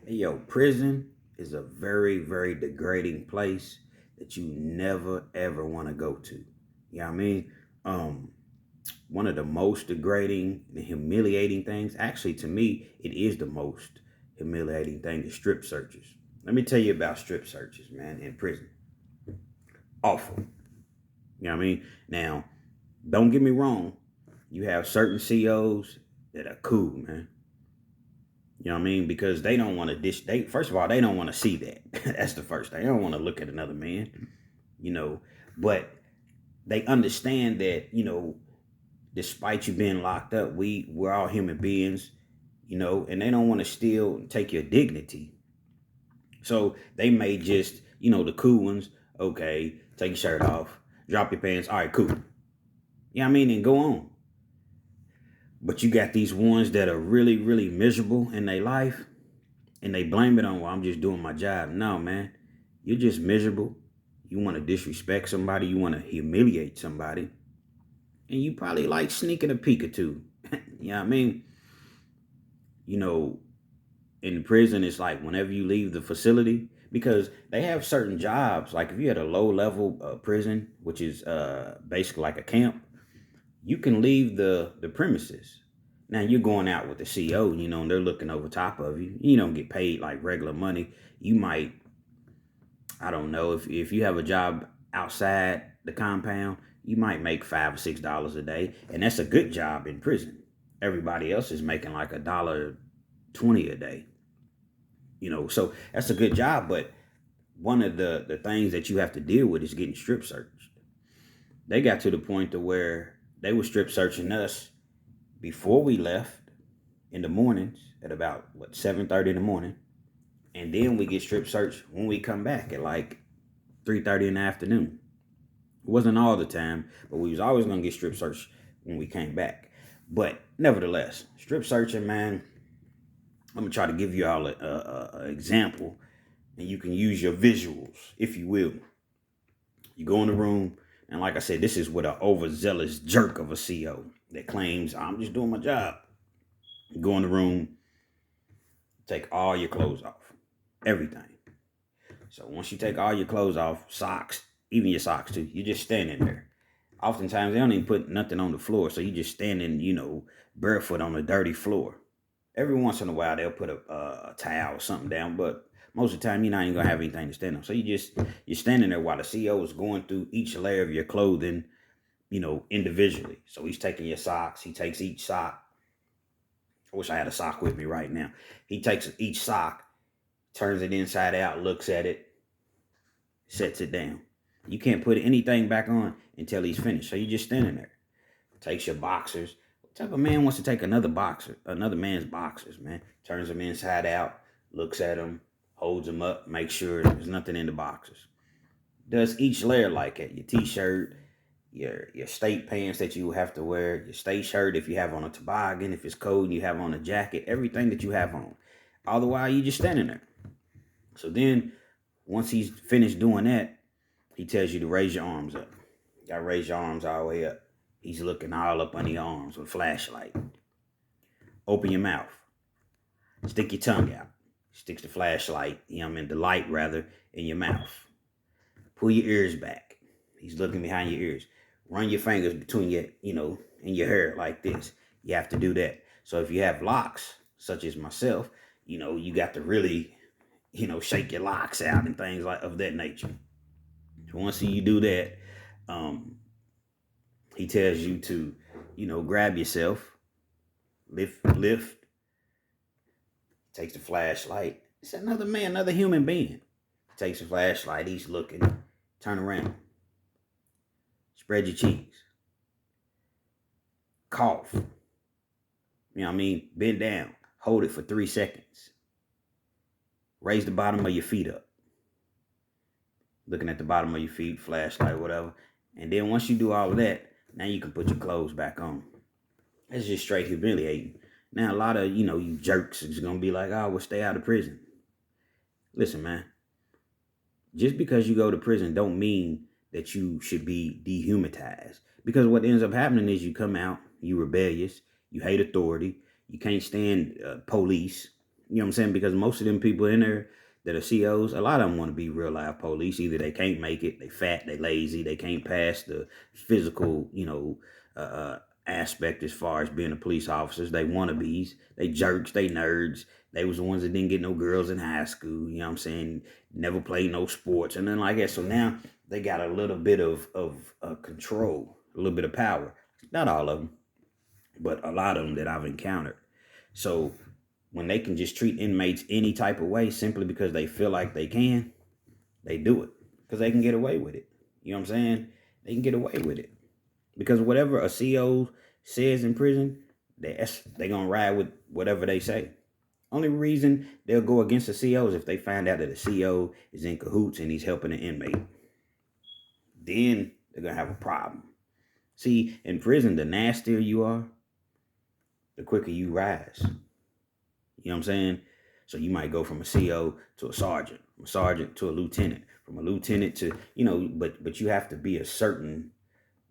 Hey, yo, prison is a very, very degrading place that you never ever want to go to. You know what I mean? Um, One of the most degrading and humiliating things, actually, to me, it is the most humiliating thing is strip searches. Let me tell you about strip searches, man, in prison. Awful. You know what I mean? Now, don't get me wrong. You have certain COs that are cool, man. You know what I mean? Because they don't want to first of all, they don't want to see that. That's the first thing. They don't want to look at another man, you know. But they understand that, despite you being locked up, we're all human beings, and they don't want to steal and take your dignity. So they may just, the cool ones, okay, take your shirt off, drop your pants, all right, cool. You know what I mean? And go on. But you got these ones that are really, really miserable in their life and they blame it on, well, I'm just doing my job. No, man, you're just miserable. You want to disrespect somebody, you want to humiliate somebody, and you probably like sneaking a peek or two. You know what I mean? You know, in prison, it's like whenever you leave the facility, because they have certain jobs. Like if you had a low level prison, which is basically like a camp, you can leave the premises. Now you're going out with the CO, and they're looking over top of you. You don't get paid like regular money. You might, I don't know, if you have a job outside the compound, you might make $5 or $6 a day, and that's a good job in prison. Everybody else is making like $1.20 a day. So that's a good job, but one of the things that you have to deal with is getting strip searched. They got to the point to where they were strip searching us before we left in the mornings at about 7:30 in the morning, and then we get strip searched when we come back at like 3:30 in the afternoon. It wasn't all the time, but we was always gonna get strip searched when we came back. But nevertheless, strip searching, man. I'm gonna try to give you all a example, and you can use your visuals, if you will. You go in the room, and like I said, this is with an overzealous jerk of a CO that claims I'm just doing my job. You go in the room, take all your clothes off, everything. So once you take all your clothes off, socks, even your socks too, you're just standing there. Oftentimes they don't even put nothing on the floor, so you just standing, barefoot on a dirty floor. Every once in a while they'll put a towel or something down, but most of the time you're not even gonna have anything to stand on. So you're standing there while the CO is going through each layer of your clothing, individually. So he's taking your socks. He takes each sock. I wish I had a sock with me right now. He takes each sock, turns it inside out, looks at it, sets it down. You can't put anything back on until he's finished. So you're just standing there. Takes your boxers. What type of man wants to take another man's boxers, man? Turns them inside out, looks at them, holds them up, makes sure there's nothing in the boxers. Does each layer like it. Your t-shirt, your state pants that you have to wear, your state shirt if you have on a toboggan, if it's cold and you have on a jacket, everything that you have on. All the while you just standing there. So then once he's finished doing that, he tells you to raise your arms up. You gotta raise your arms all the way up. He's looking all up under your arms with a flashlight. Open your mouth. Stick your tongue out. Sticks the flashlight, the light rather, in your mouth. Pull your ears back. He's looking behind your ears. Run your fingers between in your hair like this. You have to do that. So if you have locks, such as myself, you got to really, shake your locks out and things like of that nature. So once you do that, he tells you to, grab yourself, lift, takes the flashlight. It's another man, another human being. Takes the flashlight, he's looking, turn around, spread your cheeks, cough. Bend down, hold it for 3 seconds. Raise the bottom of your feet up. Looking at the bottom of your feet, flashlight, whatever. And then once you do all of that, now you can put your clothes back on. That's just straight humiliating. Now, a lot of, you jerks is going to be like, oh, well, stay out of prison. Listen, man. Just because you go to prison don't mean that you should be dehumanized. Because what ends up happening is you come out, you rebellious, you hate authority, you can't stand police, You know what I'm saying? Because most of them people in there that are COs, a lot of them want to be real life police. Either they can't make it, they fat, they lazy, they can't pass the physical, aspect as far as being a police officers. They wannabes, they jerks, they nerds. They was the ones that didn't get no girls in high school. You know what I'm saying? Never played no sports and then like that. So now they got a little bit of control, a little bit of power. Not all of them, but a lot of them that I've encountered. So when they can just treat inmates any type of way simply because they feel like they can, they do it because they can get away with it. You know what I'm saying? They can get away with it because whatever a CO says in prison, they gonna ride with whatever they say. Only reason they'll go against a CO is if they find out that a CO is in cahoots and he's helping an inmate. Then they're gonna have a problem. See, in prison, the nastier you are, the quicker you rise. You know what I'm saying? So you might go from a CO to a sergeant, from a sergeant to a lieutenant, from a lieutenant to, but you have to be a certain,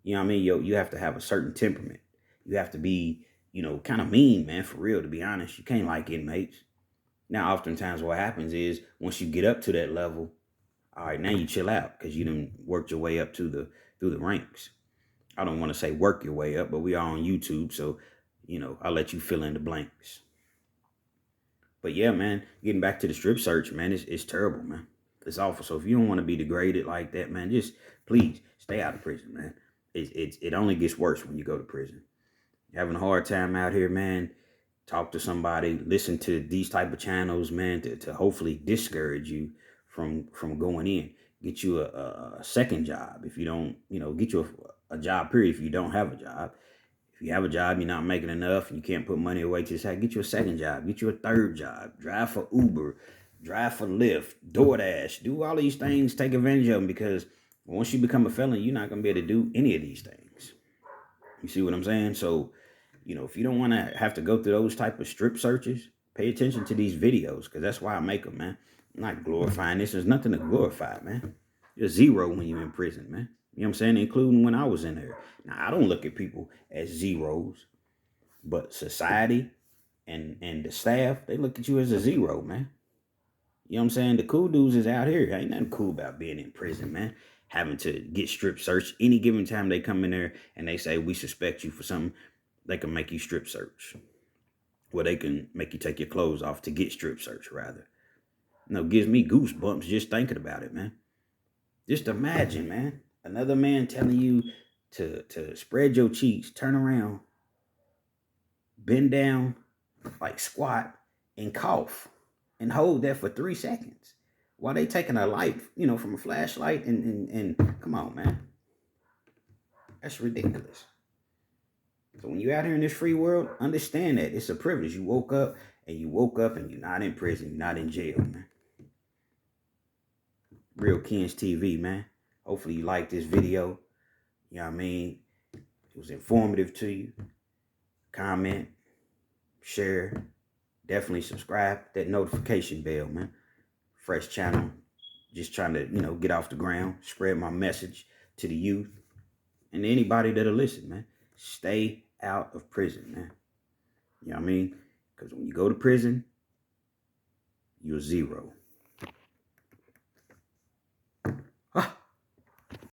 you know what I mean? You have to have a certain temperament. You have to be, kind of mean, man, for real, to be honest. You can't like inmates. Now, oftentimes what happens is once you get up to that level, all right, now you chill out because you done worked your way up through the ranks. I don't want to say work your way up, but we are on YouTube, so, I'll let you fill in the blanks. But yeah, man, getting back to the strip search, man, it's terrible, man. It's awful. So if you don't want to be degraded like that, man, just please stay out of prison, man. It only gets worse when you go to prison. You're having a hard time out here, man. Talk to somebody. Listen to these type of channels, man, to hopefully discourage you from going in. Get you a second job if you don't, get you a job, period, if you don't have a job. If you have a job, you're not making enough, and you can't put money away to the side, get you a second job, get you a third job, drive for Uber, drive for Lyft, DoorDash, do all these things, take advantage of them, because once you become a felon, you're not going to be able to do any of these things. You see what I'm saying? So, if you don't want to have to go through those type of strip searches, pay attention to these videos, because that's why I make them, man. I'm not glorifying this. There's nothing to glorify, man. You're zero when you're in prison, man. You know what I'm saying? Including when I was in there. Now, I don't look at people as zeros, but society and the staff, they look at you as a zero, man. You know what I'm saying? The cool dudes is out here. Ain't nothing cool about being in prison, man. Having to get strip searched. Any given time they come in there and they say, we suspect you for something, they can make you strip search. Well, they can make you take your clothes off to get strip search, rather. Gives me goosebumps just thinking about it, man. Just imagine, man. Another man telling you to spread your cheeks, turn around, bend down, like squat, and cough, and hold that for 3 seconds while they taking a light, from a flashlight, and come on, man. That's ridiculous. So when you're out here in this free world, understand that it's a privilege. You woke up and you're not in prison, you're not in jail, man. Real Kens TV, man. Hopefully you like this video. You know what I mean? It was informative to you. Comment, share, definitely subscribe. That notification bell, man. Fresh channel. Just trying to, get off the ground. Spread my message to the youth. And anybody that'll listen, man. Stay out of prison, man. You know what I mean? Because when you go to prison, you're zero.